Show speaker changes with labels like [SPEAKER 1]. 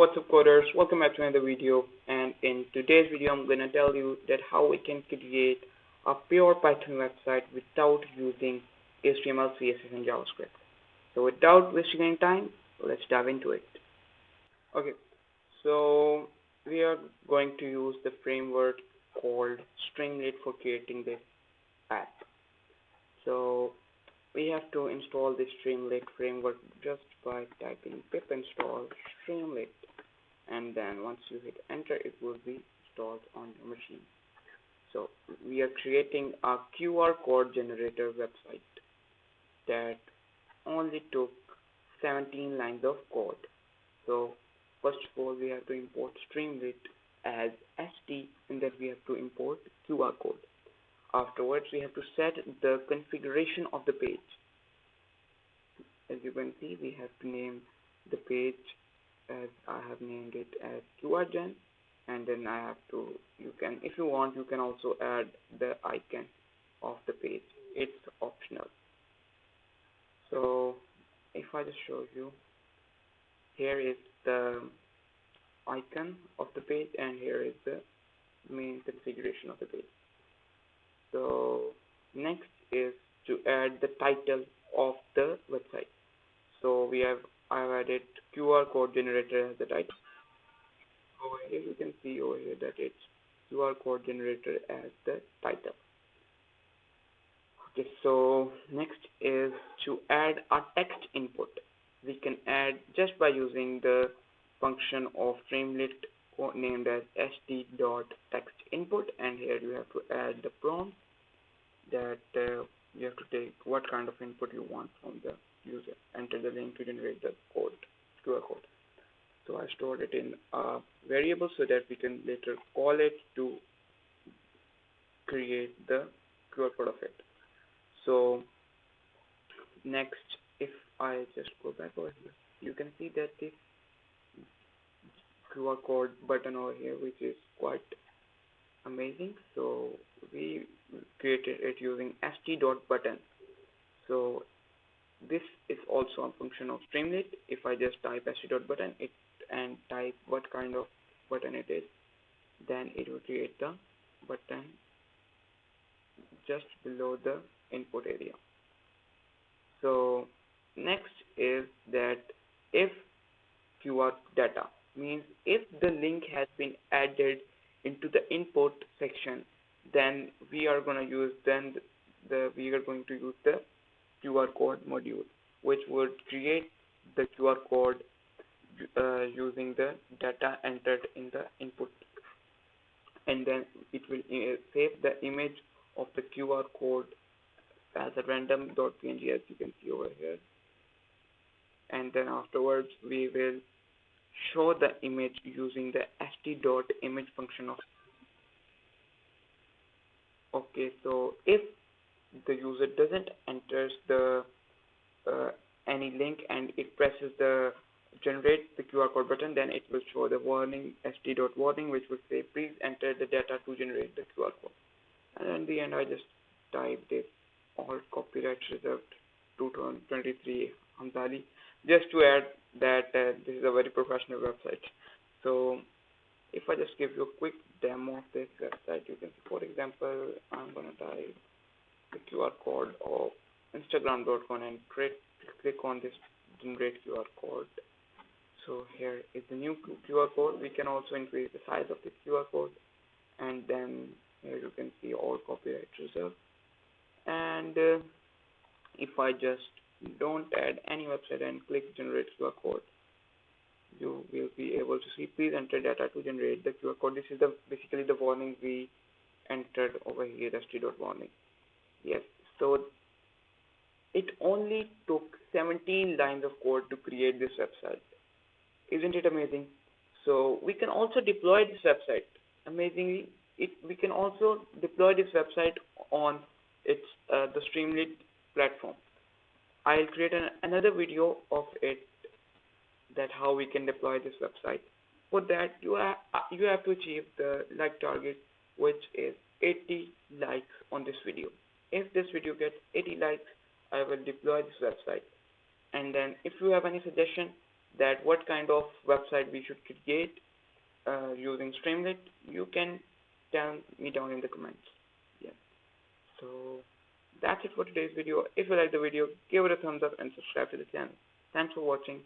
[SPEAKER 1] what's up coders, welcome back to another video, and in today's video I'm going to tell you that how we can create a pure Python website without using HTML, CSS and JavaScript. So without wasting any time, let's dive into it. Okay, so we are going to use the framework called Streamlit for creating this app. So we have to install the Streamlit framework just by typing pip install Streamlit, and then once you hit enter it will be installed on your machine. So we are creating a QR code generator website that only took 17 lines of code. So first of all we have to import Streamlit as st, and then we have to import QR code. Afterwards, we have to set the configuration of the page. As you can see, we have to name the page as I have named it as QRGen, and then I have to, if you want, you can also add the icon of the page. It's optional. So if I just show you, here is the icon of the page, and here is the main configuration of the page. So next is to add the title of the website. So I've added QR code generator as the title. Over here you can see over here that it's QR code generator as the title. Okay, so next is to add a text input. We can add just by using the function of Streamlit named as st.textInput, and here you have to add the prompt that you have to take what kind of input you want from the user. Enter the link to generate the code, QR code. So I stored it in a variable so that we can later call it to create the QR code of it. So next, if I just go back over here, you can see that this QR code button over here, which is quite amazing. So we created it using st.button. So this is also a function of Streamlit. If I just type st.button and type what kind of button it is, then it will create the button just below the input area. So next is that if QR data means if the link has been added into the input section, then we are going to use the QR code module, which would create the QR code using the data entered in the input, and then it will save the image of the QR code as a random.png, as you can see over here, and then afterwards we will show the image using the st.image function of. Okay, so if the user doesn't enter the any link and it presses the generate the QR code button, then it will show the warning, st.warning, which will say please enter the data to generate the QR code. And in the end, I just typed this all copyright reserved 2023 Hamzali, just to add that this is a very professional website. So if I just give you a quick demo of this website, you can see, for example, I'm going to type the QR code of Instagram.com and click on this generate QR code. So here is the new QR code. We can also increase the size of this QR code, and then here you can see all copyright reserved. And if I just don't add any website and click generate QR code, you will be able to see please enter data to generate the QR code. This is basically the warning we entered over here, the st.warning. Yes, so it only took 17 lines of code to create this website. Isn't it amazing? So we can also deploy this website. Amazingly, we can also deploy this website on the Streamlit platform. I'll create another video of it, that how we can deploy this website. For that, you have to achieve the like target, which is 80 likes on this video. If this video gets 80 likes, I will deploy this website. And then if you have any suggestion, that what kind of website we should create using Streamlit, you can tell me down in the comments. Yeah. So that's it for today's video. If you like the video, give it a thumbs up and subscribe to the channel. Thanks for watching.